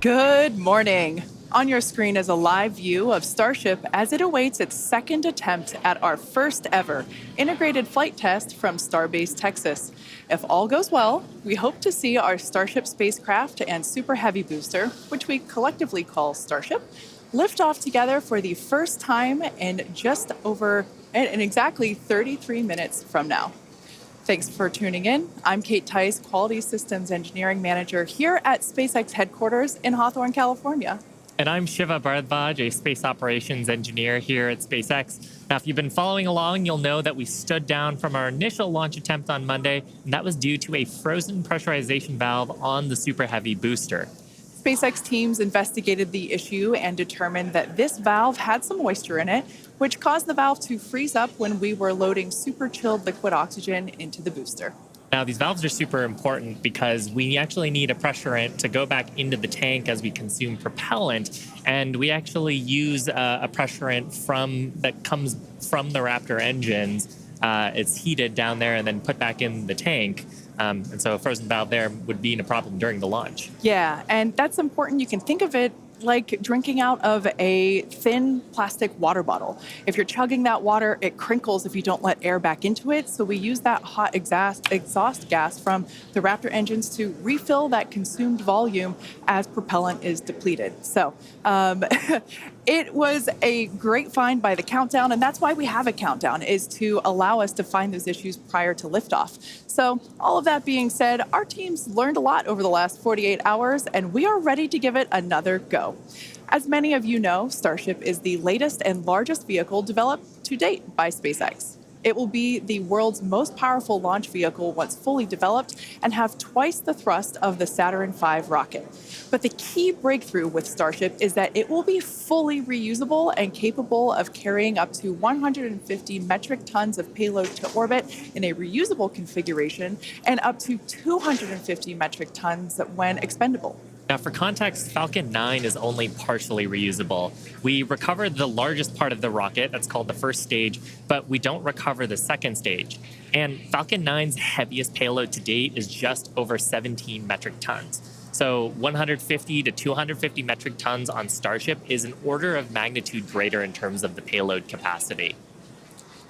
Good morning. On your screen is a live view of Starship as it awaits its second attempt at our first ever integrated flight test from Starbase, Texas. If all goes well, we hope to see our Starship spacecraft and Super Heavy booster, which we collectively call Starship, lift off together for the first time in exactly 33 minutes from now. Thanks for tuning in. I'm Kate Tice, Quality Systems Engineering Manager here at SpaceX headquarters in Hawthorne, California. And I'm Shiva Bharadwaj, a space operations engineer here at SpaceX. Now, if you've been following along, you'll know that we stood down from our initial launch attempt on Monday, and that was due to a frozen pressurization valve on the Super Heavy booster. SpaceX teams investigated the issue and determined that this valve had some moisture in it, which caused the valve to freeze up when we were loading super chilled liquid oxygen into the booster. Now, these valves are super important because we actually need a pressurant to go back into the tank as we consume propellant, and we actually use a pressurant that comes from the Raptor engines. It's heated down there and then put back in the tank. And so a frozen valve there would be a problem during the launch. Yeah, and that's important. You can think of it like drinking out of a thin plastic water bottle. If you're chugging that water, it crinkles if you don't let air back into it. So we use that hot exhaust gas from the Raptor engines to refill that consumed volume as propellant is depleted. So it was a great find by the countdown, and that's why we have a countdown, is to allow us to find those issues prior to liftoff. So all of that being said, our teams learned a lot over the last 48 hours, and we are ready to give it another go. As many of you know, Starship is the latest and largest vehicle developed to date by SpaceX. It will be the world's most powerful launch vehicle once fully developed and have twice the thrust of the Saturn V rocket. But the key breakthrough with Starship is that it will be fully reusable and capable of carrying up to 150 metric tons of payload to orbit in a reusable configuration and up to 250 metric tons when expendable. Now, for context, Falcon 9 is only partially reusable. We recovered the largest part of the rocket, that's called the first stage, but we don't recover the second stage. And Falcon 9's heaviest payload to date is just over 17 metric tons. So 150 to 250 metric tons on Starship is an order of magnitude greater in terms of the payload capacity.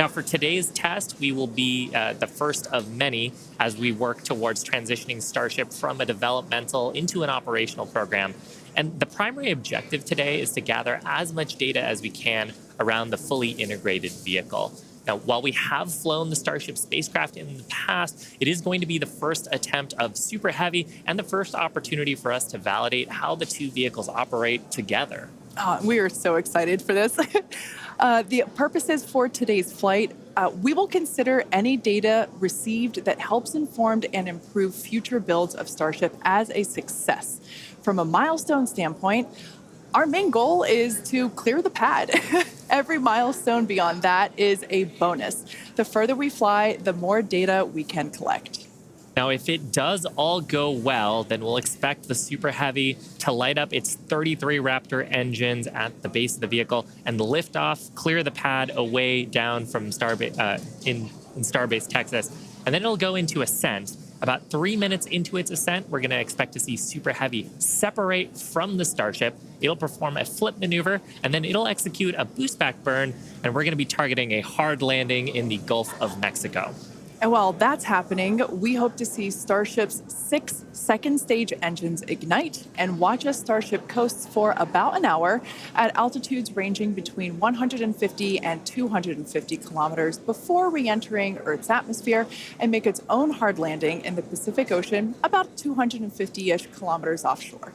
Now, for today's test, we will be the first of many as we work towards transitioning Starship from a developmental into an operational program. And the primary objective today is to gather as much data as we can around the fully integrated vehicle. Now, while we have flown the Starship spacecraft in the past, it is going to be the first attempt of Super Heavy and the first opportunity for us to validate how the two vehicles operate together. We are so excited for this. The purposes for today's flight, we will consider any data received that helps inform and improve future builds of Starship as a success. From a milestone standpoint, our main goal is to clear the pad. Every milestone beyond that is a bonus. The further we fly, the more data we can collect. Now, if it does all go well, then we'll expect the Super Heavy to light up its 33 Raptor engines at the base of the vehicle and lift off, clear the pad away down from in Starbase, Texas. And then it'll go into ascent. About 3 minutes into its ascent, we're going to expect to see Super Heavy separate from the Starship. It'll perform a flip maneuver, and then it'll execute a boost back burn, and we're going to be targeting a hard landing in the Gulf of Mexico. And while that's happening, we hope to see Starship's 6 second stage engines ignite and watch as Starship coasts for about an hour at altitudes ranging between 150 and 250 kilometers before re-entering Earth's atmosphere and make its own hard landing in the Pacific Ocean about 250-ish kilometers offshore.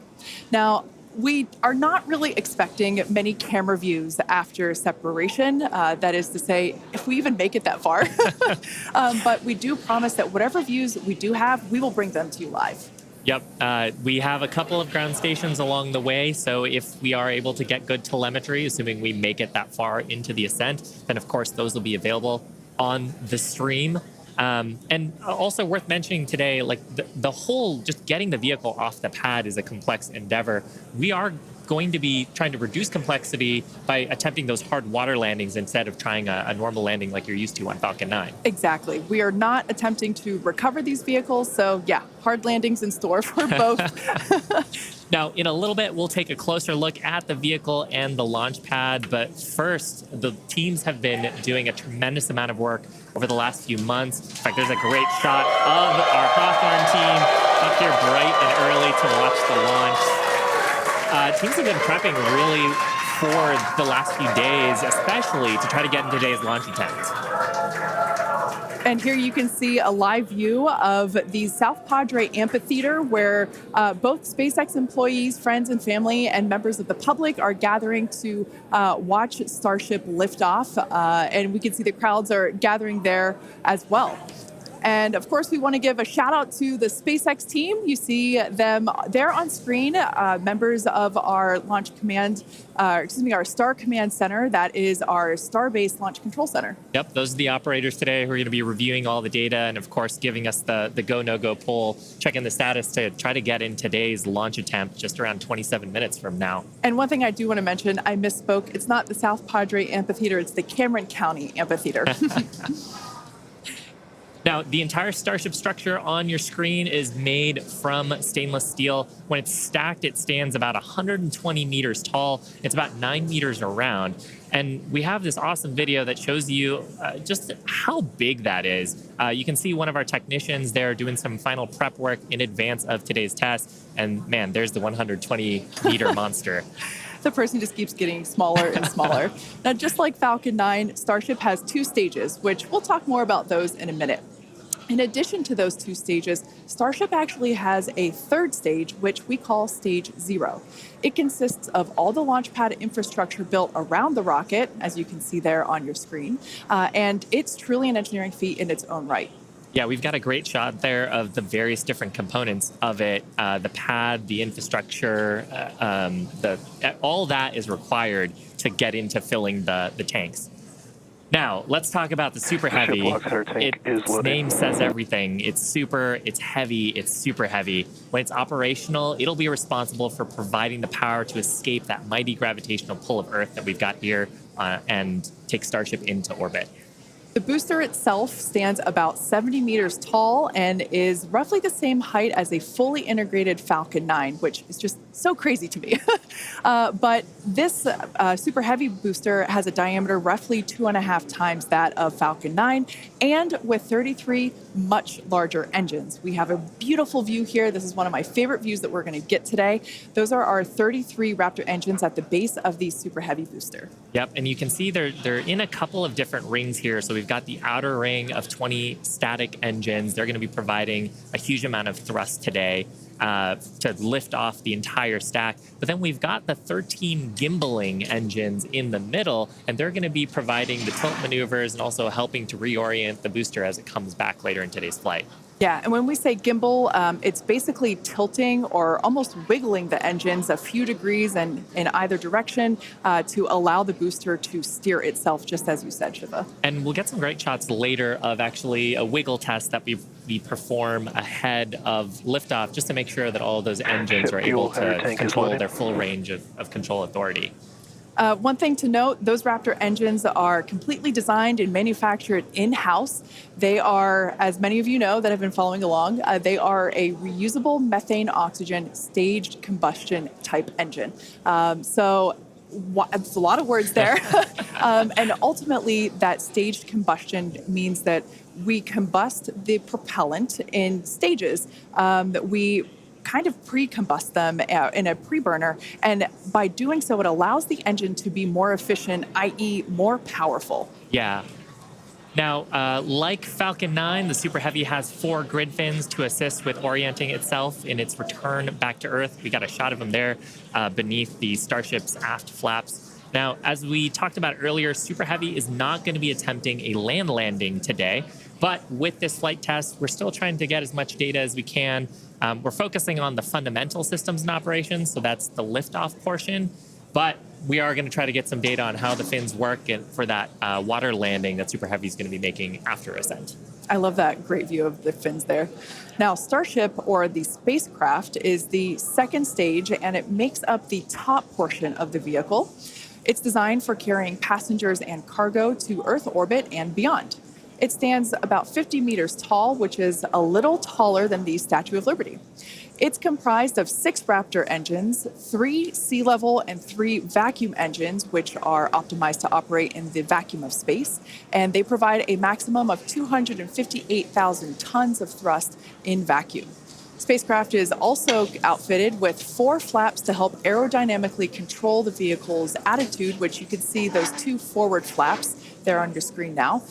Now, we are not really expecting many camera views after separation. That is to say, if we even make it that far. But we do promise that whatever views we do have, we will bring them to you live. Yep. We have a couple of ground stations along the way. So if we are able to get good telemetry, assuming we make it that far into the ascent, then of course those will be available on the stream. And also worth mentioning today, like the whole just getting the vehicle off the pad is a complex endeavor. We are going to be trying to reduce complexity by attempting those hard water landings instead of trying a normal landing like you're used to on Falcon 9. Exactly. We are not attempting to recover these vehicles. So yeah, hard landings in store for both. Now, in a little bit, we'll take a closer look at the vehicle and the launch pad. But first, the teams have been doing a tremendous amount of work over the last few months. In fact, there's a great shot of our Hawthorne team up here bright and early to watch the launch. Teams have been prepping really for the last few days, especially to try to get into today's launch attempt. And here you can see a live view of the South Padre Amphitheater, where both SpaceX employees, friends and family, and members of the public are gathering to watch Starship lift off. And we can see the crowds are gathering there as well. And of course, we want to give a shout out to the SpaceX team. You see them there on screen, members of our our Star Command Center. That is our Star-based Launch Control Center. Yep, those are the operators today who are going to be reviewing all the data and, of course, giving us the go, no-go poll, checking the status to try to get in today's launch attempt just around 27 minutes from now. And one thing I do want to mention, I misspoke. It's not the South Padre Amphitheater. It's the Cameron County Amphitheater. Now, the entire Starship structure on your screen is made from stainless steel. When it's stacked, it stands about 120 meters tall. It's about 9 meters around. And we have this awesome video that shows you just how big that is. You can see one of our technicians there doing some final prep work in advance of today's test. And man, there's the 120-meter monster. The person just keeps getting smaller and smaller. Now, just like Falcon 9, Starship has 2 stages, which we'll talk more about those in a minute. In addition to those 2 stages, Starship actually has a 3rd stage, which we call Stage 0. It consists of all the launch pad infrastructure built around the rocket, as you can see there on your screen, and it's truly an engineering feat in its own right. Yeah, we've got a great shot there of the various different components of it. The pad, the infrastructure, all that is required to get into filling the tanks. Now, let's talk about the Super Heavy. Its name says everything. It's super, it's heavy, it's super heavy. When it's operational, it'll be responsible for providing the power to escape that mighty gravitational pull of Earth that we've got here and take Starship into orbit. The booster itself stands about 70 meters tall and is roughly the same height as a fully integrated Falcon 9, which is just so crazy to me. But this Super Heavy booster has a diameter roughly 2.5 times that of Falcon 9, and with 33 much larger engines. We have a beautiful view here. This is one of my favorite views that we're going to get today. Those are our 33 Raptor engines at the base of the Super Heavy booster. Yep, and you can see they're in a couple of different rings here. So we've got the outer ring of 20 static engines. They're going to be providing a huge amount of thrust today to lift off the entire stack. But then we've got the 13 gimbaling engines in the middle, and they're going to be providing the tilt maneuvers and also helping to reorient the booster as it comes back later in today's flight. Yeah, and when we say gimbal, it's basically tilting or almost wiggling the engines a few degrees and in either direction to allow the booster to steer itself, just as you said, Shiva. And we'll get some great shots later of actually a wiggle test that we perform ahead of liftoff, just to make sure that all of those engines are able to control their full range of control authority. One thing to note, those Raptor engines are completely designed and manufactured in-house. They are, as many of you know that have been following along, they are a reusable methane oxygen staged combustion type engine. So it's a lot of words there. And ultimately, that staged combustion means that we combust the propellant in stages that we kind of pre-combust them in a pre-burner. And by doing so, it allows the engine to be more efficient, i.e. more powerful. Yeah. Now, like Falcon 9, the Super Heavy has 4 grid fins to assist with orienting itself in its return back to Earth. We got a shot of them there beneath the Starship's aft flaps. Now, as we talked about earlier, Super Heavy is not going to be attempting a land landing today. But with this flight test, we're still trying to get as much data as we can. We're focusing on the fundamental systems and operations, so that's the liftoff portion. But we are going to try to get some data on how the fins work for that water landing that Super Heavy is going to be making after ascent. I love that great view of the fins there. Now, Starship, or the spacecraft, is the 2nd stage, and it makes up the top portion of the vehicle. It's designed for carrying passengers and cargo to Earth orbit and beyond. It stands about 50 meters tall, which is a little taller than the Statue of Liberty. It's comprised of 6 Raptor engines, 3 sea level, and 3 vacuum engines, which are optimized to operate in the vacuum of space. And they provide a maximum of 258,000 tons of thrust in vacuum. Spacecraft is also outfitted with 4 flaps to help aerodynamically control the vehicle's attitude, which you can see those 2 forward flaps there on your screen now.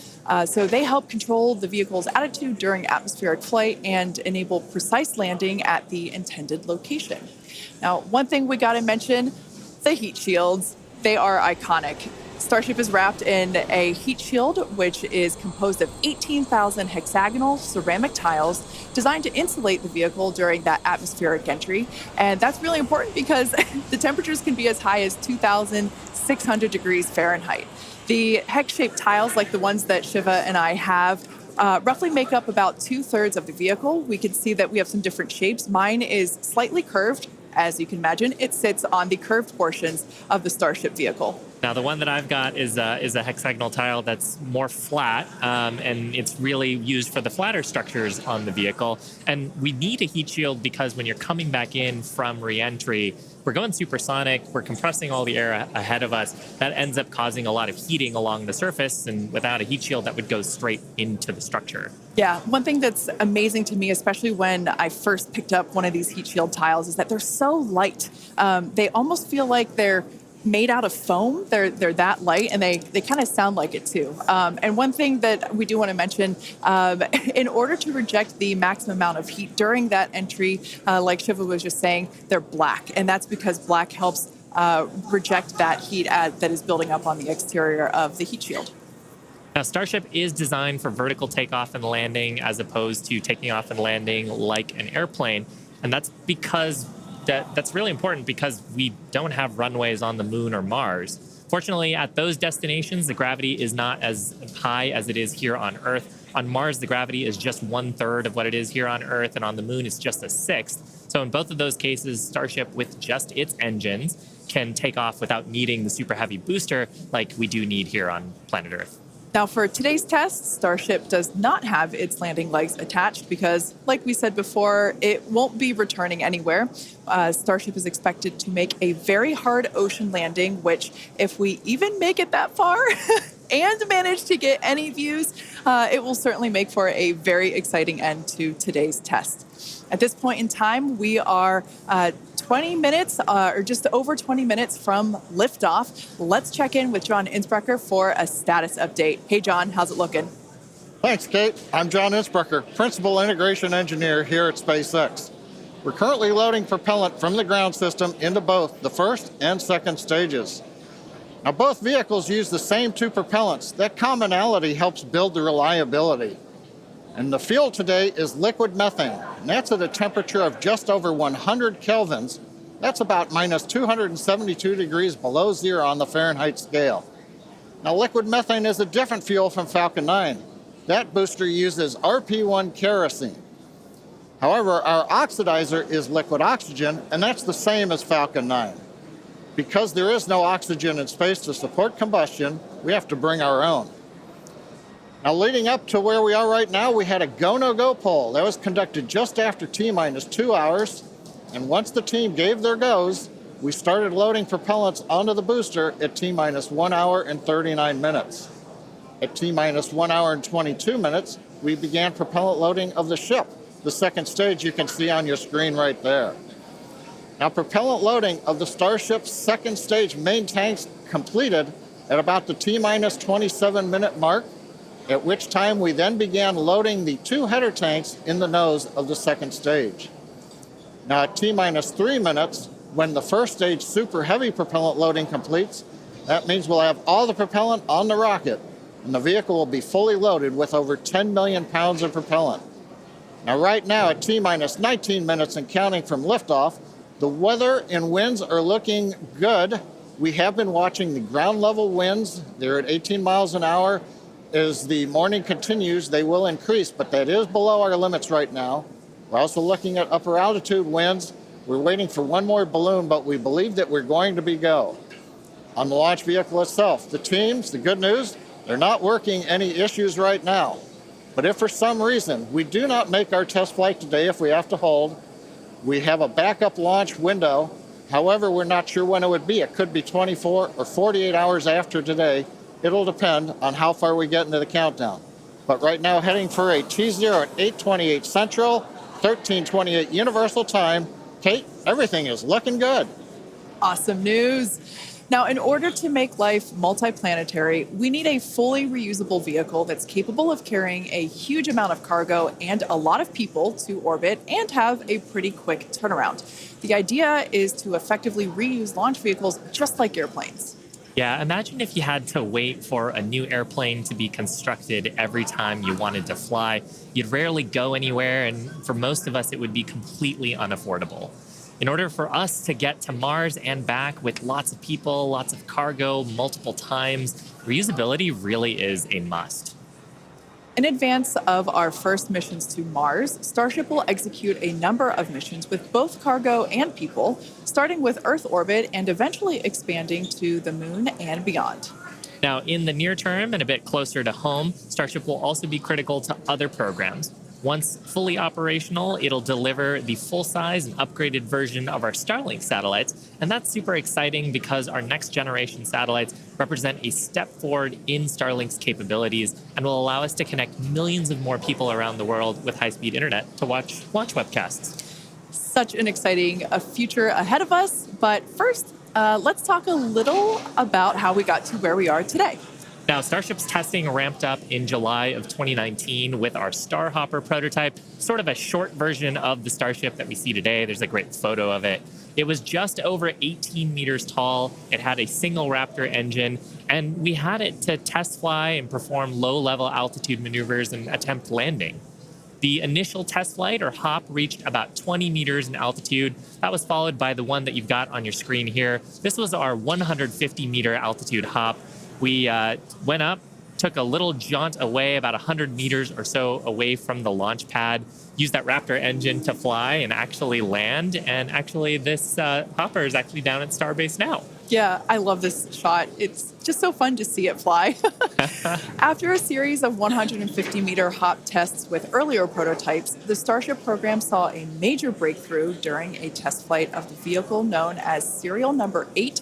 So they help control the vehicle's attitude during atmospheric flight and enable precise landing at the intended location. Now, one thing we got to mention, the heat shields. They are iconic. Starship is wrapped in a heat shield, which is composed of 18,000 hexagonal ceramic tiles designed to insulate the vehicle during that atmospheric entry. And that's really important because the temperatures can be as high as 2,600 degrees Fahrenheit. The hex-shaped tiles, like the ones that Shiva and I have, roughly make up about 2/3 of the vehicle. We can see that we have some different shapes. Mine is slightly curved. As you can imagine, it sits on the curved portions of the Starship vehicle. Now, the one that I've got is a hexagonal tile that's more flat, and it's really used for the flatter structures on the vehicle. And we need a heat shield because when you're coming back in from reentry, we're going supersonic, we're compressing all the air ahead of us. That ends up causing a lot of heating along the surface, and without a heat shield, that would go straight into the structure. Yeah, one thing that's amazing to me, especially when I first picked up one of these heat shield tiles, is that they're so light. They almost feel like they're made out of foam. They're that light, and they kind of sound like it too. And one thing that we do want to mention, in order to reject the maximum amount of heat during that entry, like Shiva was just saying, they're black, and that's because black helps reject that heat that is building up on the exterior of the heat shield. Now, Starship is designed for vertical takeoff and landing as opposed to taking off and landing like an airplane, and that's because that's really important because we don't have runways on the moon or Mars. Fortunately, at those destinations, the gravity is not as high as it is here on Earth. On Mars, the gravity is just 1/3 of what it is here on Earth, and on the moon, it's just a sixth. So in both of those cases, Starship, with just its engines, can take off without needing the super heavy booster like we do need here on planet Earth. Now, for today's test, Starship does not have its landing legs attached because, like we said before, it won't be returning anywhere. Starship is expected to make a very hard ocean landing, which, if we even make it that far and manage to get any views, it will certainly make for a very exciting end to today's test. At this point in time, we are 20 minutes or just over 20 minutes from liftoff. Let's check in with John Innsbrucker for a status update. Hey, John, how's it looking? Thanks, Kate. I'm John Innsbrucker, Principal Integration Engineer here at SpaceX. We're currently loading propellant from the ground system into both the first and second stages. Now, both vehicles use the same 2 propellants. That commonality helps build the reliability. And the fuel today is liquid methane, and that's at a temperature of just over 100 kelvins. That's about minus 272 degrees below zero on the Fahrenheit scale. Now, liquid methane is a different fuel from Falcon 9. That booster uses RP1 kerosene. However, our oxidizer is liquid oxygen, and that's the same as Falcon 9. Because there is no oxygen in space to support combustion, we have to bring our own. Now, leading up to where we are right now, we had a go-no-go poll. That was conducted just after T-minus 2 hours. And once the team gave their goes, we started loading propellants onto the booster at T-minus 1 hour and 39 minutes. At T-minus 1 hour and 22 minutes, we began propellant loading of the ship. The second stage you can see on your screen right there. Now, propellant loading of the Starship's second stage main tanks completed at about the T-minus 27-minute mark, at which time we then began loading the 2 header tanks in the nose of the second stage. Now, at T-minus 3 minutes, when the first stage super heavy propellant loading completes, that means we'll have all the propellant on the rocket, and the vehicle will be fully loaded with over 10 million pounds of propellant. Now, right now, at T-minus 19 minutes and counting from liftoff, the weather and winds are looking good. We have been watching the ground level winds. They're at 18 miles an hour. As the morning continues, they will increase, but that is below our limits right now. We're also looking at upper altitude winds. We're waiting for one more balloon, but we believe that we're going to be go. On the launch vehicle itself, the teams, the good news, they're not working any issues right now. But if for some reason we do not make our test flight today, if we have to hold, We have a backup launch window. However, we're not sure when it would be. It could be 24 or 48 hours after today. It'll depend on how far we get into the countdown. But right now, heading for a T0 at 8:28 Central, 13:28 Universal Time. Kate, everything is looking good. Awesome news. Now, in order to make life multiplanetary, we need a fully reusable vehicle that's capable of carrying a huge amount of cargo and a lot of people to orbit and have a pretty quick turnaround. The idea is to effectively reuse launch vehicles just like airplanes. Yeah, imagine if you had to wait for a new airplane to be constructed every time you wanted to fly. You'd rarely go anywhere, and for most of us, it would be completely unaffordable. In order for us to get to Mars and back with lots of people, lots of cargo, multiple times, reusability really is a must. In advance of our first missions to Mars, Starship will execute a number of missions with both cargo and people, starting with Earth orbit and eventually expanding to the Moon and beyond. Now, in the near term and a bit closer to home, Starship will also be critical to other programs. Once fully operational, it'll deliver the full-size and upgraded version of our Starlink satellites. And that's super exciting because our next generation satellites represent a step forward in Starlink's capabilities and will allow us to connect millions of more people around the world with high-speed internet to watch launch webcasts. Such an exciting future ahead of us. But first, let's talk a little about how we got to where we are today. Now, Starship's testing ramped up in July of 2019 with our Starhopper prototype, sort of a short version of the Starship that we see today. There's a great photo of it. It was just over 18 meters tall. It had a single Raptor engine, and we had it to test fly and perform low-level altitude maneuvers and attempt landing. The initial test flight, or hop, reached about 20 meters in altitude. That was followed by the one that you've got on your screen here. This was our 150-meter altitude hop. We went up, took a little jaunt away, about 100 meters or so away from the launch pad, used that Raptor engine to fly and actually land. And actually, this hopper is actually down at Starbase now. Yeah, I love this shot. It's just so fun to see it fly. After a series of 150-meter hop tests with earlier prototypes, the Starship program saw a major breakthrough during a test flight of the vehicle known as serial number 8,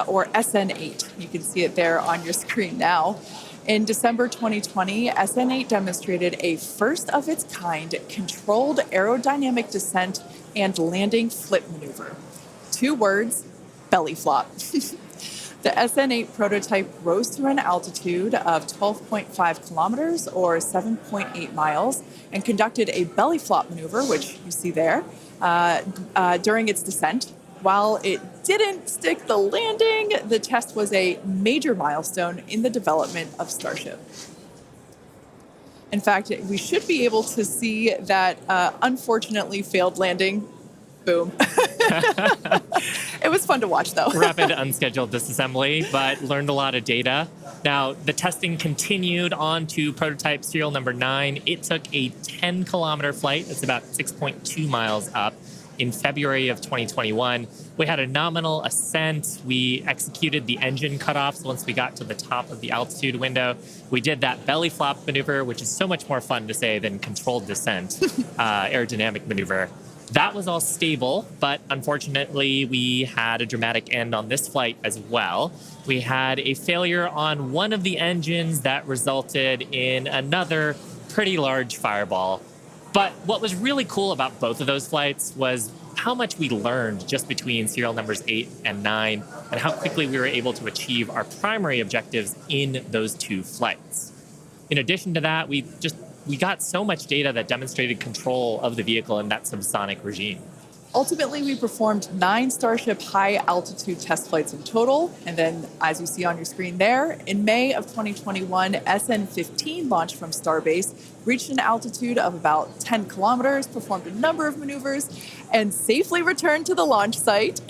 or SN8. You can see it there on your screen now. In December 2020, SN8 demonstrated a first-of-its-kind controlled aerodynamic descent and landing flip maneuver. 2 words, belly flop. The SN8 prototype rose to an altitude of 12.5 kilometers or 7.8 miles and conducted a belly flop maneuver, which you see there, during its descent. While it didn't stick the landing, the test was a major milestone in the development of Starship. In fact, we should be able to see that unfortunately failed landing. Boom. It was fun to watch, though. Rapid unscheduled disassembly, but learned a lot of data. Now, the testing continued on to prototype serial number 9. It took a 10-kilometer flight. That's about 6.2 miles up. In February of 2021, we had a nominal ascent. We executed the engine cutoffs once we got to the top of the altitude window. We did that belly flop maneuver, which is so much more fun to say than controlled descent, aerodynamic maneuver. That was all stable, but unfortunately, we had a dramatic end on this flight as well. We had a failure on one of the engines that resulted in another pretty large fireball. But what was really cool about both of those flights was how much we learned just between serial numbers 8 and 9 and how quickly we were able to achieve our primary objectives in those 2 flights. In addition to that, we got so much data that demonstrated control of the vehicle in that subsonic regime. Ultimately, we performed 9 Starship high-altitude test flights in total. And then, as you see on your screen there, in May of 2021, SN15 launched from Starbase, reached an altitude of about 10 kilometers, performed a number of maneuvers, and safely returned to the launch site.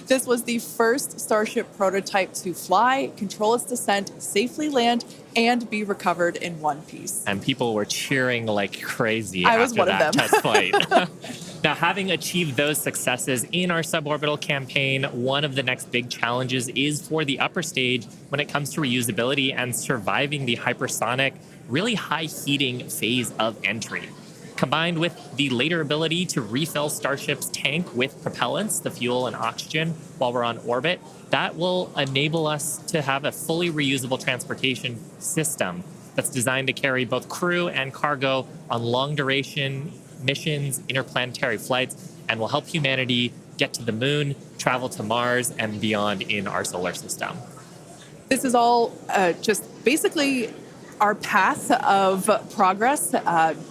This was the first Starship prototype to fly, control its descent, safely land, and be recovered in one piece. And people were cheering like crazy I was after one of that them. test flight. Now, having achieved those successes in our suborbital campaign, one of the next big challenges is for the upper stage when it comes to reusability and surviving the hypersonic, really high heating phase of entry. Combined with the later ability to refill Starship's tank with propellants, the fuel and oxygen, while we're on orbit, that will enable us to have a fully reusable transportation system that's designed to carry both crew and cargo on long duration missions, interplanetary flights, and will help humanity get to the moon, travel to Mars, and beyond in our solar system. This is all just basically our path of progress,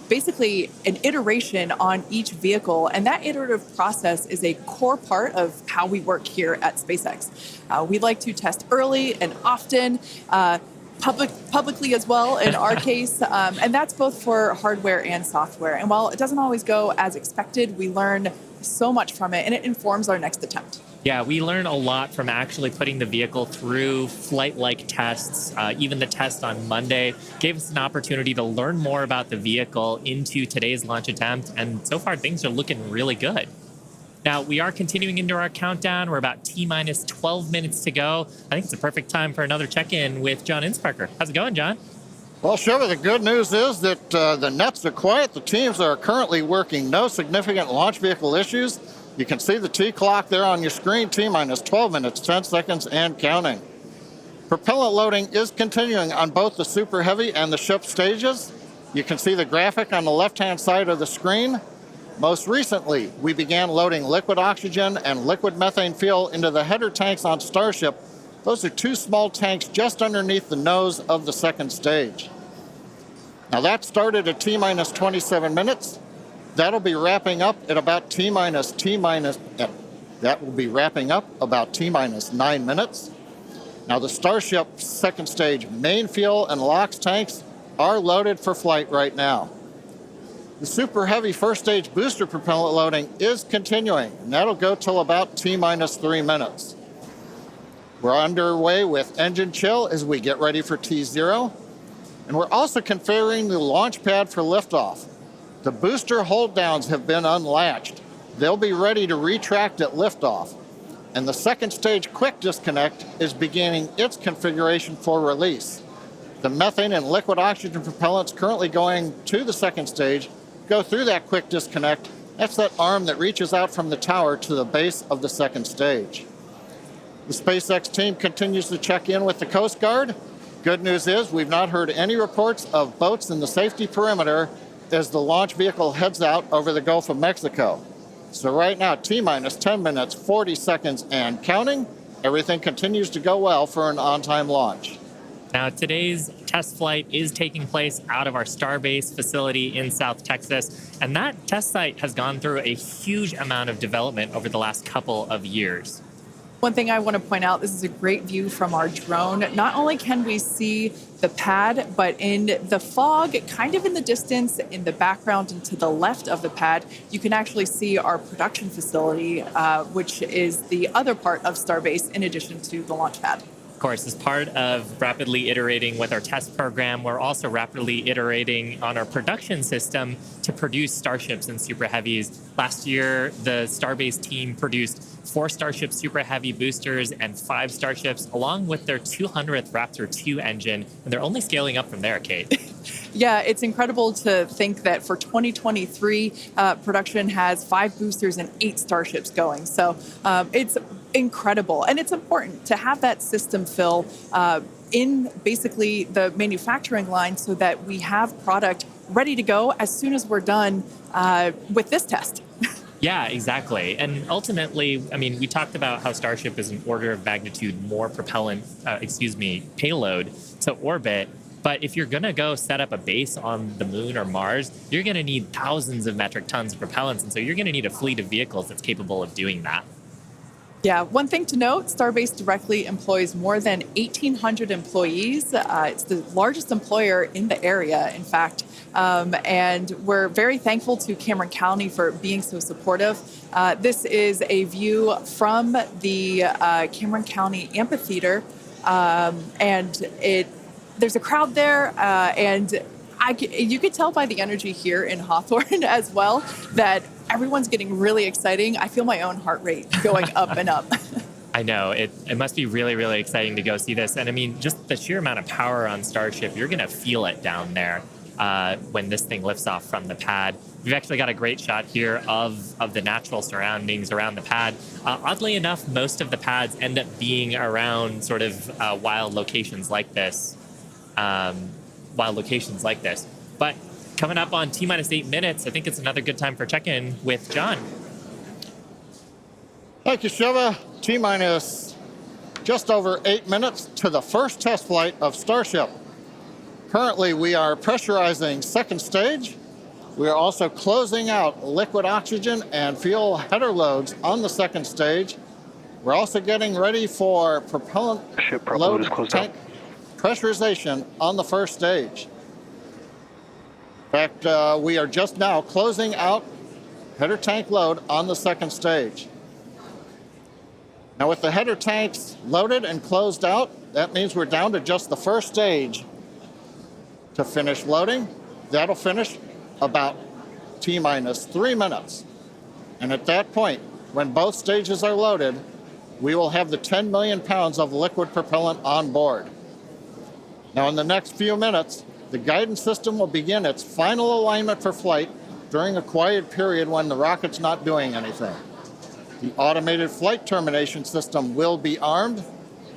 basically an iteration on each vehicle. And that iterative process is a core part of how we work here at SpaceX. We like to test early and often, publicly as well in our case, and that's both for hardware and software. And while it doesn't always go as expected, we learn so much from it, and it informs our next attempt. Yeah, we learn a lot from actually putting the vehicle through flight-like tests. Even the test on Monday gave us an opportunity to learn more about the vehicle into today's launch attempt, and so far things are looking really good. Now, we are continuing into our countdown. We're about T-minus 12 minutes to go. I think it's a perfect time for another check-in with John Insprecher. How's it going, John? Well, Shiva, the good news is that the nets are quiet. The teams are currently working. No significant launch vehicle issues. You can see the T clock there on your screen, T-minus 12 minutes, 10 seconds, and counting. Propellant loading is continuing on both the Super Heavy and the ship stages. You can see the graphic on the left-hand side of the screen. Most recently, we began loading liquid oxygen and liquid methane fuel into the header tanks on Starship. Those are two small tanks just underneath the nose of the second stage. Now that started at T-minus 27 minutes. That'll be wrapping up at about T-minus 9 minutes. Now the Starship second stage main fuel and LOX tanks are loaded for flight right now. The Super Heavy first stage booster propellant loading is continuing, and that'll go till about T-minus 3 minutes. We're underway with engine chill as we get ready for T0, and we're also configuring the launch pad for liftoff. The booster hold downs have been unlatched. They'll be ready to retract at liftoff. And the second stage quick disconnect is beginning its configuration for release. The methane and liquid oxygen propellants currently going to the second stage go through that quick disconnect. That's that arm that reaches out from the tower to the base of the second stage. The SpaceX team continues to check in with the Coast Guard. Good news is we've not heard any reports of boats in the safety perimeter as the launch vehicle heads out over the Gulf of Mexico. So right now, T-minus 10 minutes, 40 seconds, and counting. Everything continues to go well for an on-time launch. Now, today's test flight is taking place out of our Starbase facility in South Texas, and that test site has gone through a huge amount of development over the last couple of years. One thing I want to point out, this is a great view from our drone. Not only can we see the pad, but in the fog, kind of in the distance, in the background and to the left of the pad, you can actually see our production facility, which is the other part of Starbase in addition to the launch pad. Of course, as part of rapidly iterating with our test program, we're also rapidly iterating on our production system to produce Starships and Super Heavies. Last year, the Starbase team produced 4 Starship Super Heavy boosters and 5 Starships, along with their 200th Raptor 2 engine, and they're only scaling up from there, Kate. Yeah, it's incredible to think that for 2023, production has 5 boosters and 8 Starships going. So it's incredible. And it's important to have that system fill in basically the manufacturing line so that we have product ready to go as soon as we're done with this test. Yeah, exactly. And ultimately, I mean, we talked about how Starship is an order of magnitude more payload to orbit. But if you're going to go set up a base on the moon or Mars, you're going to need thousands of metric tons of propellants. And so you're going to need a fleet of vehicles that's capable of doing that. Yeah, one thing to note, Starbase directly employs more than 1,800 employees. It's the largest employer in the area, in fact. And we're very thankful to Cameron County for being so supportive. This is a view from the Cameron County Amphitheater. And there's a crowd there, and you could tell by the energy here in Hawthorne as well that everyone's getting really exciting. I feel my own heart rate going up and up. I know. It must be really, really exciting to go see this. And I mean, just the sheer amount of power on Starship, you're going to feel it down there when this thing lifts off from the pad. We've actually got a great shot here of the natural surroundings around the pad. Oddly enough, most of the pads end up being around sort of wild locations like this. But coming up on T-minus 8 minutes, I think it's another good time for check-in with John. Thank you, Shiva. T-minus just over 8 minutes to the first test flight of Starship. Currently, we are pressurizing second stage. We are also closing out liquid oxygen and fuel header loads on the second stage. We're also getting ready for propellant load tank pressurization on the first stage. In fact, we are just now closing out header tank load on the second stage. Now with the header tanks loaded and closed out, that means we're down to just the first stage to finish loading. That'll finish about T-minus 3 minutes. And at that point, when both stages are loaded, we will have the 10 million pounds of liquid propellant on board. Now in the next few minutes, the guidance system will begin its final alignment for flight during a quiet period when the rocket's not doing anything. The automated flight termination system will be armed,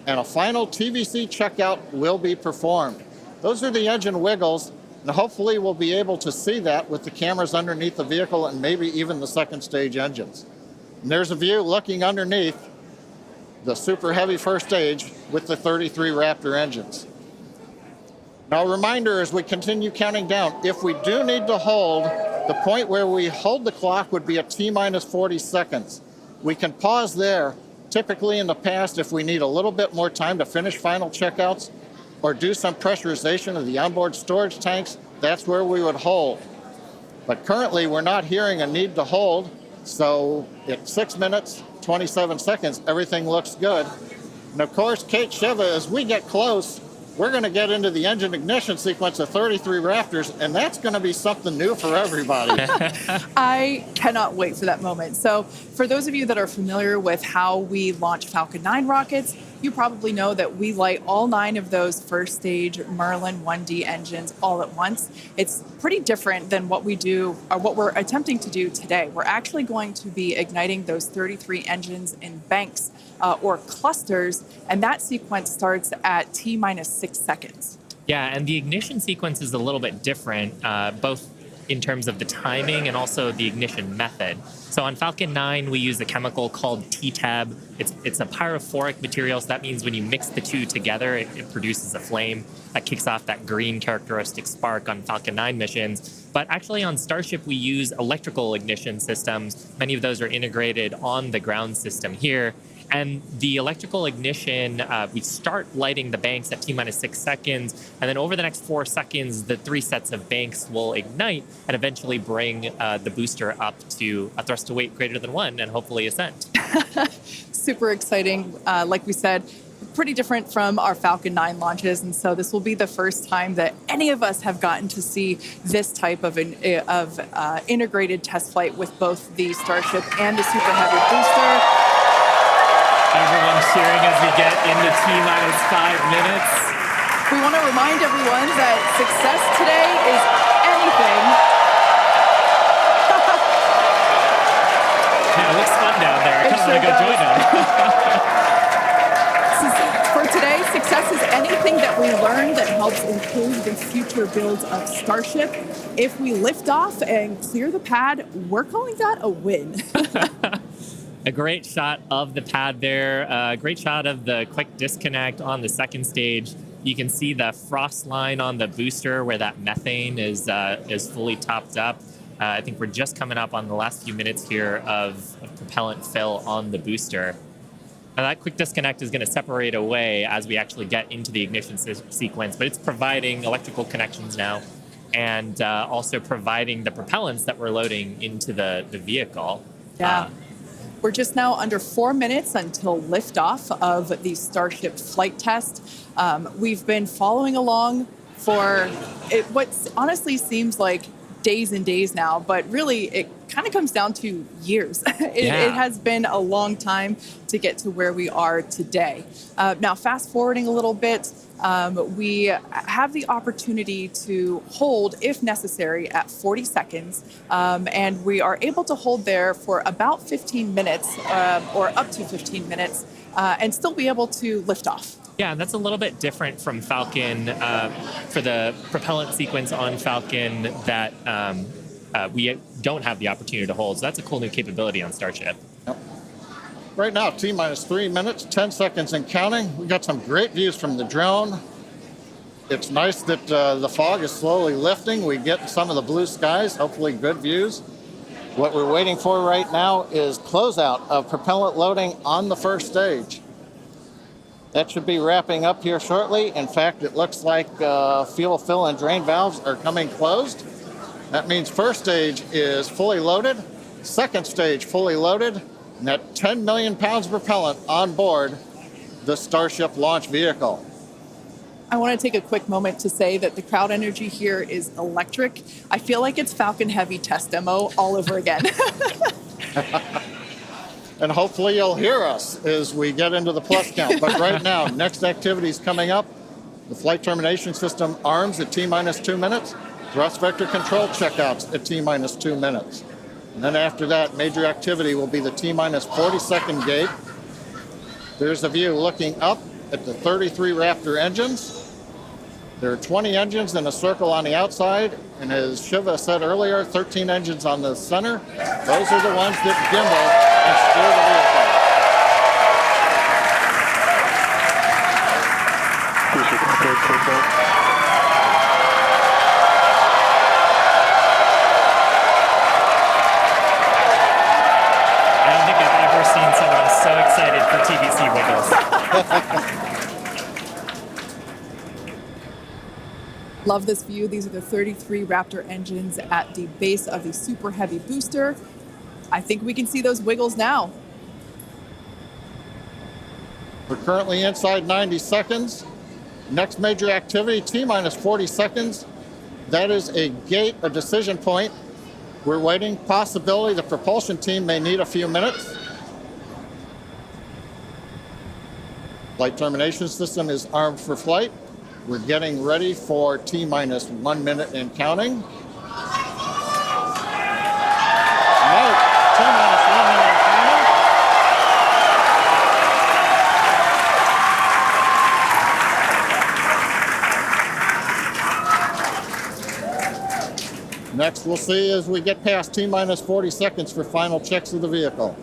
and a final TVC checkout will be performed. Those are the engine wiggles, and hopefully we'll be able to see that with the cameras underneath the vehicle and maybe even the second stage engines. And there's a view looking underneath the super heavy first stage with the 33 Raptor engines. Now a reminder as we continue counting down, if we do need to hold, the point where we hold the clock would be at T-minus 40 seconds. We can pause there. Typically in the past, if we need a little bit more time to finish final checkouts or do some pressurization of the onboard storage tanks, that's where we would hold. But currently we're not hearing a need to hold, so at 6 minutes, 27 seconds, everything looks good. And of course, Kate, Shiva, as we get close, we're going to get into the engine ignition sequence of 33 Raptors, and that's going to be something new for everybody. I cannot wait for that moment. So for those of you that are familiar with how we launch Falcon 9 rockets, you probably know that we light all 9 of those first stage Merlin 1D engines all at once. It's pretty different than what we do, or what we're attempting to do today. We're actually going to be igniting those 33 engines in banks or clusters, and that sequence starts at T-minus 6 seconds. Yeah, and the ignition sequence is a little bit different, both in terms of the timing and also the ignition method. So on Falcon 9, we use a chemical called T-Tab. It's a pyrophoric material, so that means when you mix the two together, it produces a flame that kicks off that green characteristic spark on Falcon 9 missions. But actually on Starship, we use electrical ignition systems. Many of those are integrated on the ground system here. And the electrical ignition, we start lighting the banks at T-minus 6 seconds, and then over the next 4 seconds, the 3 sets of banks will ignite and eventually bring the booster up to a thrust to weight greater than 1 and hopefully ascent. Super exciting. Like we said, pretty different from our Falcon 9 launches, and so this will be the first time that any of us have gotten to see this type of integrated test flight with both the Starship and the Super Heavy booster. Everyone's cheering as we get into T-minus 5 minutes. We want to remind everyone that success today is anything. Yeah, it looks fun down there. I kind of want to go join them. For today, success is anything that we learn that helps improve the future builds of Starship. If we lift off and clear the pad, we're calling that a win. A great shot of the pad there, a great shot of the quick disconnect on the second stage. You can see the frost line on the booster where that methane is fully topped up. I think we're just coming up on the last few minutes here of propellant fill on the booster. Now that quick disconnect is going to separate away as we actually get into the ignition sequence, but it's providing electrical connections now and also providing the propellants that we're loading into the vehicle. Yeah. We're just now under 4 minutes until liftoff of the Starship flight test. We've been following along for what honestly seems like days and days now, but really it kind of comes down to years. It has been a long time to get to where we are today. Now, fast forwarding a little bit, we have the opportunity to hold, if necessary, at 40 seconds. And we are able to hold there for about 15 minutes or up to 15 minutes and still be able to lift off. Yeah, and that's a little bit different from Falcon for the propellant sequence on Falcon that we don't have the opportunity to hold. So that's a cool new capability on Starship. Yep. Right now, T-minus 3 minutes, 10 seconds and counting. We got some great views from the drone. It's nice that the fog is slowly lifting. We get some of the blue skies, hopefully good views. What we're waiting for right now is closeout of propellant loading on the first stage. That should be wrapping up here shortly. In fact, it looks like fuel fill and drain valves are coming closed. That means first stage is fully loaded, second stage fully loaded, and that 10 million pounds of propellant on board the Starship launch vehicle. I want to take a quick moment to say that the crowd energy here is electric. I feel like it's Falcon Heavy test demo all over again. And hopefully you'll hear us as we get into the plus count. But right now, next activity is coming up. The flight termination system arms at T-minus 2 minutes. Thrust vector control checkouts at T-minus 2 minutes. And then after that, major activity will be the T-minus 40-second gate. There's a view looking up at the 33 Raptor engines. There are 20 engines in a circle on the outside, and as Shiva said earlier, 13 engines on the center. Those are the ones that gimbal and steer the vehicle. I don't think I've ever seen someone so excited for TVC wiggles. Love this view. These are the 33 Raptor engines at the base of the Super Heavy booster. I think we can see those wiggles now. We're currently inside 90 seconds. Next major activity, T-minus 40 seconds. That is a gate, a decision point. We're waiting. Possibility the propulsion team may need a few minutes. Flight termination system is armed for flight. We're getting ready for T-minus 1 minute and counting. No, T-minus 1 minute and counting. Next, we'll see as we get past T-minus 40 seconds for final checks of the vehicle.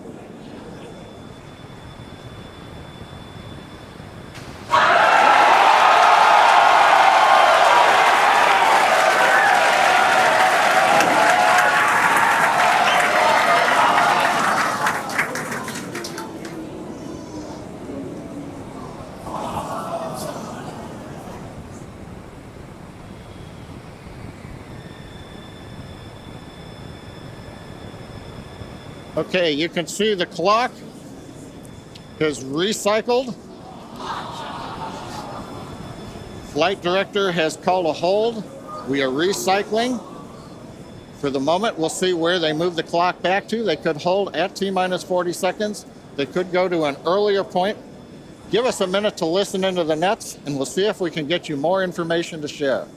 Okay, you can see the clock is recycled. Flight director has called a hold. We are recycling. For the moment, we'll see where they move the clock back to. They could hold at T-minus 40 seconds. They could go to an earlier point. Give us a minute to listen into the nets, and we'll see if we can get you more information to share.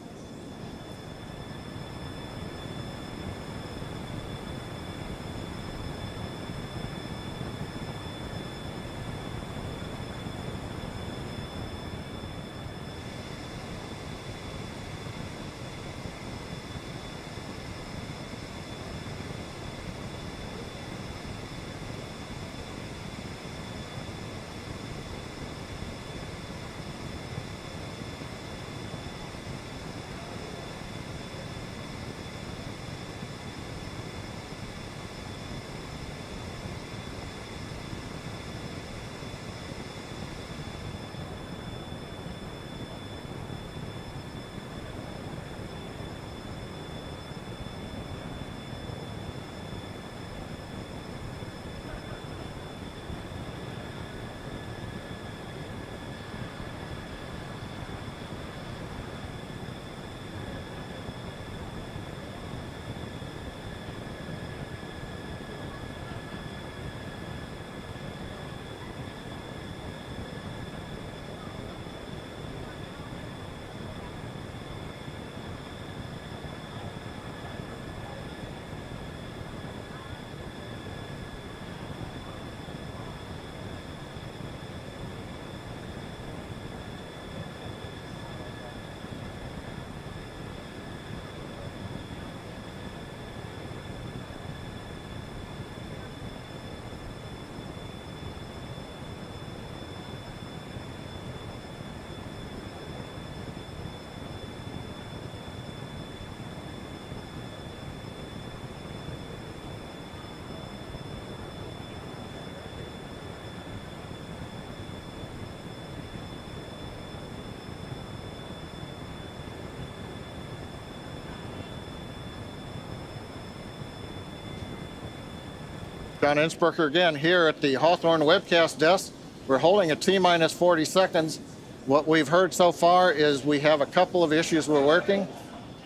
John Innsbrucker again here at the Hawthorne webcast desk. We're holding at T-minus 40 seconds. What we've heard so far is we have a couple of issues we're working.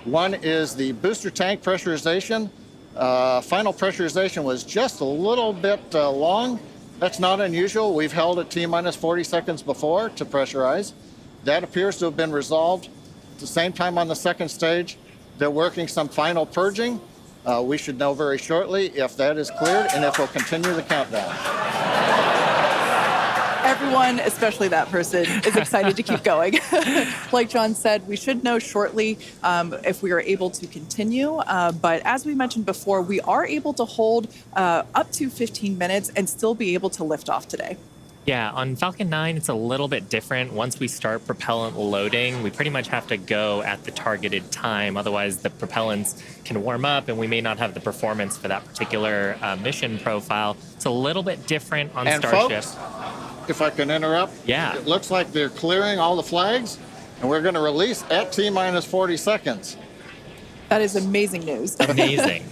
One is the booster tank pressurization. Final pressurization was just a little bit long. That's not unusual. We've held at T-minus 40 seconds before to pressurize. That appears to have been resolved. At the same time on the second stage, they're working some final purging. We should know very shortly if that is cleared and if we'll continue the countdown. Everyone, especially that person, is excited to keep going. Like John said, we should know shortly if we are able to continue. But as we mentioned before, we are able to hold up to 15 minutes and still be able to lift off today. Yeah, on Falcon 9, it's a little bit different. Once we start propellant loading, we pretty much have to go at the targeted time. Otherwise, the propellants can warm up and we may not have the performance for that particular mission profile. It's a little bit different on Starship. Folks, if I can interrupt, it looks like they're clearing all the flags, and we're going to release at T-minus 40 seconds. That is amazing news. Amazing.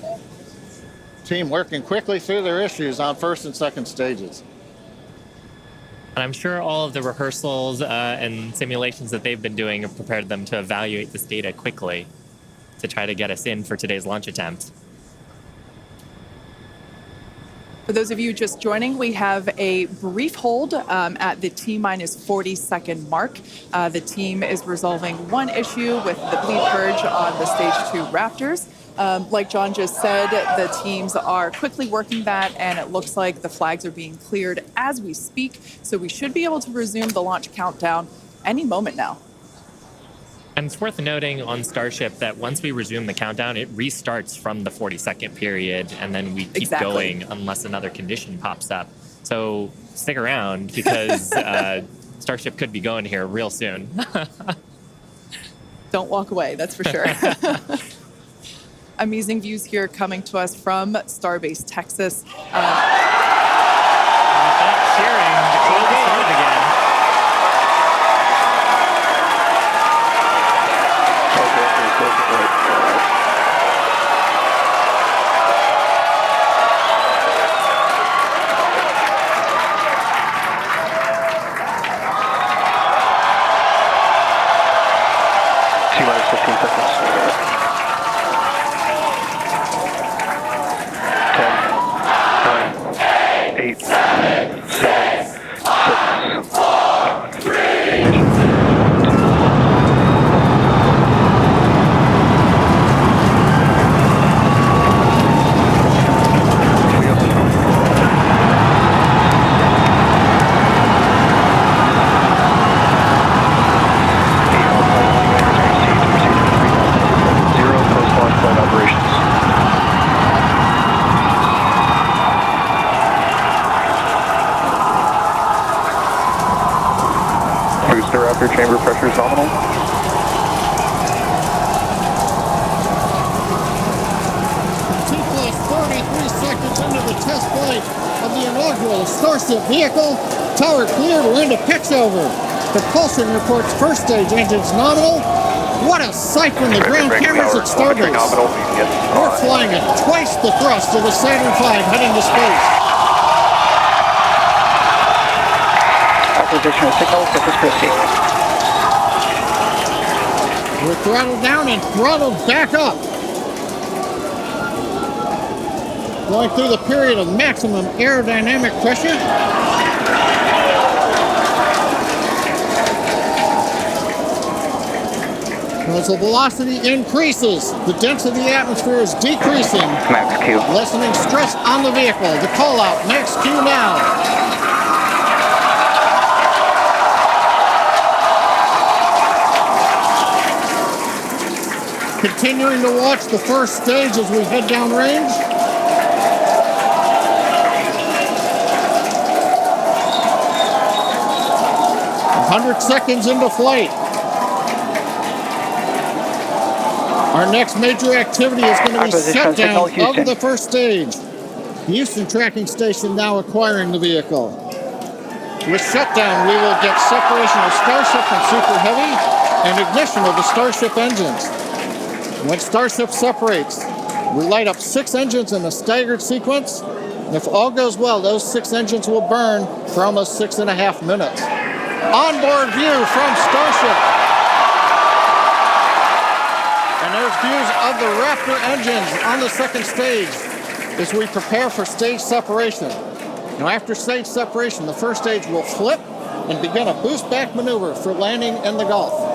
Team working quickly through their issues on first and second stages. And I'm sure all of the rehearsals and simulations that they've been doing have prepared them to evaluate this data quickly to try to get us in for today's launch attempt. For those of you just joining, we have a brief hold at the T-minus 40 second mark. The team is resolving one issue with the bleed purge on the stage 2 Raptors. Like John just said, the teams are quickly working that, and it looks like the flags are being cleared as we speak. So we should be able to resume the launch countdown any moment now. And it's worth noting on Starship that once we resume the countdown, it restarts from the 40-second period, and then we keep going unless another condition pops up. So stick around because Starship could be going here real soon. Don't walk away, that's for sure. Amazing views here coming to us from Starbase, Texas. Cheering to close the start again. T-minus 15 seconds. 10, 9, 8, 7, 6, 5, 3, Raptor chamber pressure is nominal. T-plus 33 seconds into the test flight of the inaugural Starship vehicle. Tower cleared, we're into pitchover. Propulsion reports first stage engines nominal. What a sight from the ground cameras at Starbase. We're flying at twice the thrust of the Saturn V heading to space. Acquisition of signal, surface proceed. We're throttled down and throttled back up. Going through the period of maximum aerodynamic pressure. As the velocity increases, the density of the atmosphere is decreasing. Max Q. Lessening stress on the vehicle. The call out, max Q now. Continuing to watch the first stage as we head downrange. A 100 seconds into flight. Our next major activity is going to be shutdown of the first stage. The Houston tracking station now acquiring the vehicle. With shutdown, we will get separation of Starship from Super Heavy and ignition of the Starship engines. When Starship separates, we light up 6 engines in a staggered sequence, If all goes well, those 6 engines will burn for almost 6.5 minutes. Onboard view from Starship. And there's views of the Raptor engines on the second stage as we prepare for stage separation. Now, after stage separation, the first stage will flip and begin a boost back maneuver for landing in the Gulf.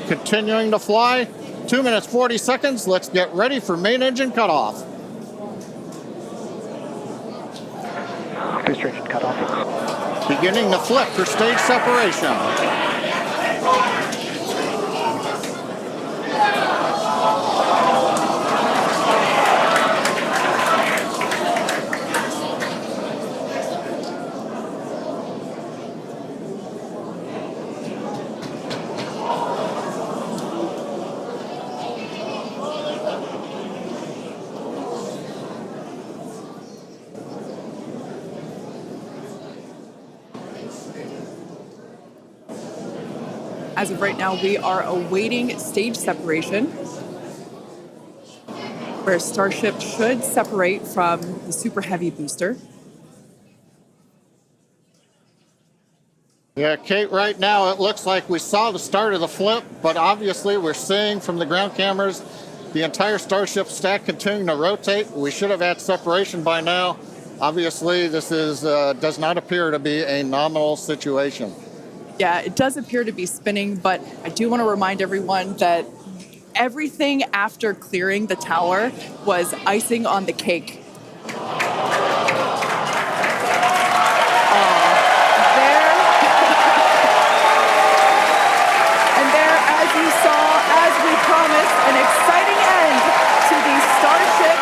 Continuing to fly, 2 minutes 40 seconds. Let's get ready for main engine cutoff. Booster engine cutoff. Beginning the flip for stage separation. As of right now, we are awaiting stage separation, where Starship should separate from the Super Heavy booster. Yeah, Kate, right now it looks like we saw the start of the flip, but obviously we're seeing from the ground cameras the entire Starship stack continuing to rotate. We should have had separation by now. Obviously, this is does not appear to be a nominal situation. Yeah, it does appear to be spinning, but I do want to remind everyone that everything after clearing the tower was icing on the cake. And there, as you saw, as we promised, an exciting end to the Starship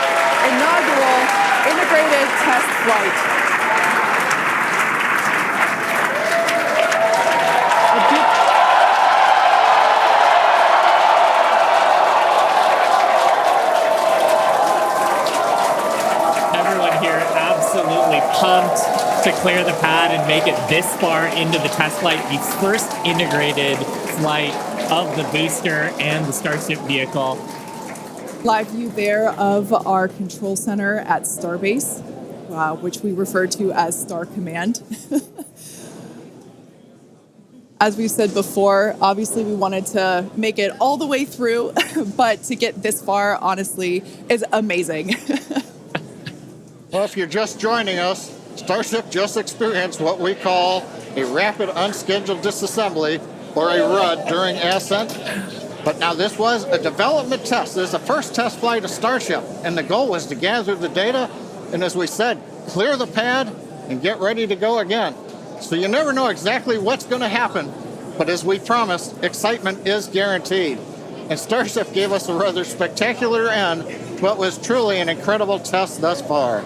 inaugural integrated test flight. Absolutely pumped to clear the pad and make it this far into the test flight, the first integrated flight of the booster and the Starship vehicle. Live view there of our control center at Starbase, which we refer to as Star Command. As we said before, obviously we wanted to make it all the way through, but to get this far, honestly, is amazing. Well, if you're just joining us, Starship just experienced what we call a rapid unscheduled disassembly, or a RUD, during ascent. But now this was a development test. This is the first test flight of Starship, and the goal was to gather the data, and as we said, clear the pad and get ready to go again. So you never know exactly what's going to happen, but as we promised, excitement is guaranteed. And Starship gave us a rather spectacular end to what was truly an incredible test thus far.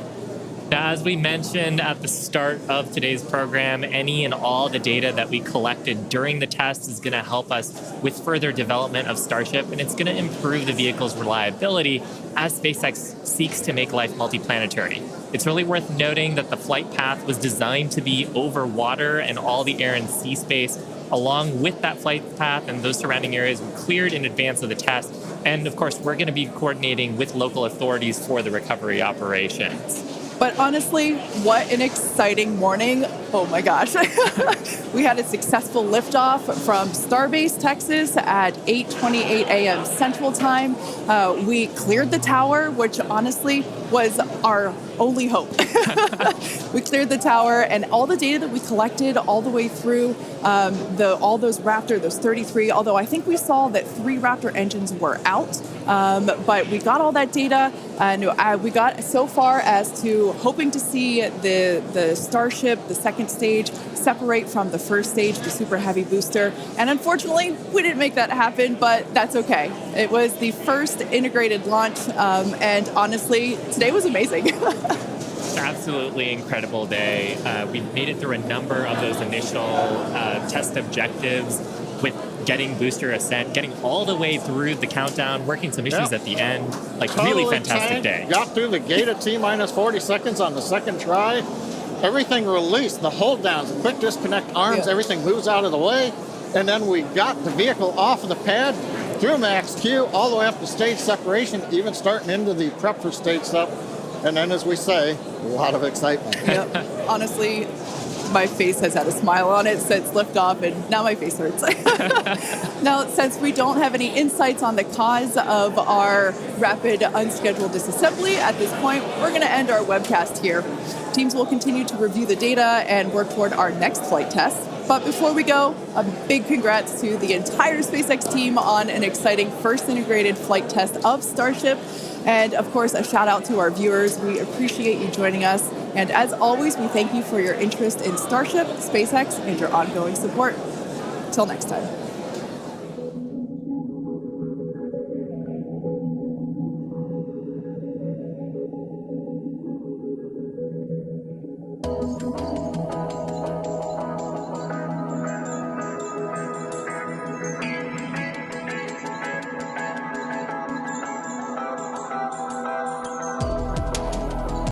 Now, as we mentioned at the start of today's program, any and all the data that we collected during the test is going to help us with further development of Starship, and it's going to improve the vehicle's reliability as SpaceX seeks to make life multiplanetary. It's really worth noting that the flight path was designed to be over water and all the air and sea space. Along with that flight path and those surrounding areas were cleared in advance of the test. And of course, we're going to be coordinating with local authorities for the recovery operations. But honestly, what an exciting morning. Oh my gosh. We had a successful liftoff from Starbase, Texas at 8:28 a.m. Central Time. We cleared the tower, which honestly was our only hope. We cleared the tower, and all the data that we collected all the way through all those Raptor, those 33, although I think we saw that 3 Raptor engines were out. But we got all that data, and we got so far as to hoping to see the Starship, the second stage, separate from the first stage, the Super Heavy booster. And unfortunately, we didn't make that happen, but that's okay. It was the first integrated launch, and honestly, today was amazing. Absolutely incredible day. We made it through a number of those initial test objectives with getting booster ascent, getting all the way through the countdown, working some issues at the end. Like, totally really fantastic day. Got through the gate at T-minus 40 seconds on the second try. everything released, the hold downs, the quick disconnect arms, Yeah. everything moves out of the way. And then we got the vehicle off of the pad through max Q all the way up to stage separation, even starting into the prep for stage sep. And then, as we say, a lot of excitement. Yep. Honestly, my face has had a smile on it since liftoff, and now my face hurts. Now, since we don't have any insights on the cause of our rapid unscheduled disassembly at this point, we're going to end our webcast here. Teams will continue to review the data and work toward our next flight test. But before we go, a big congrats to the entire SpaceX team on an exciting first integrated flight test of Starship. And of course, a shout out to our viewers. We appreciate you joining us. And as always, we thank you for your interest in Starship, SpaceX, and your ongoing support. Till next time.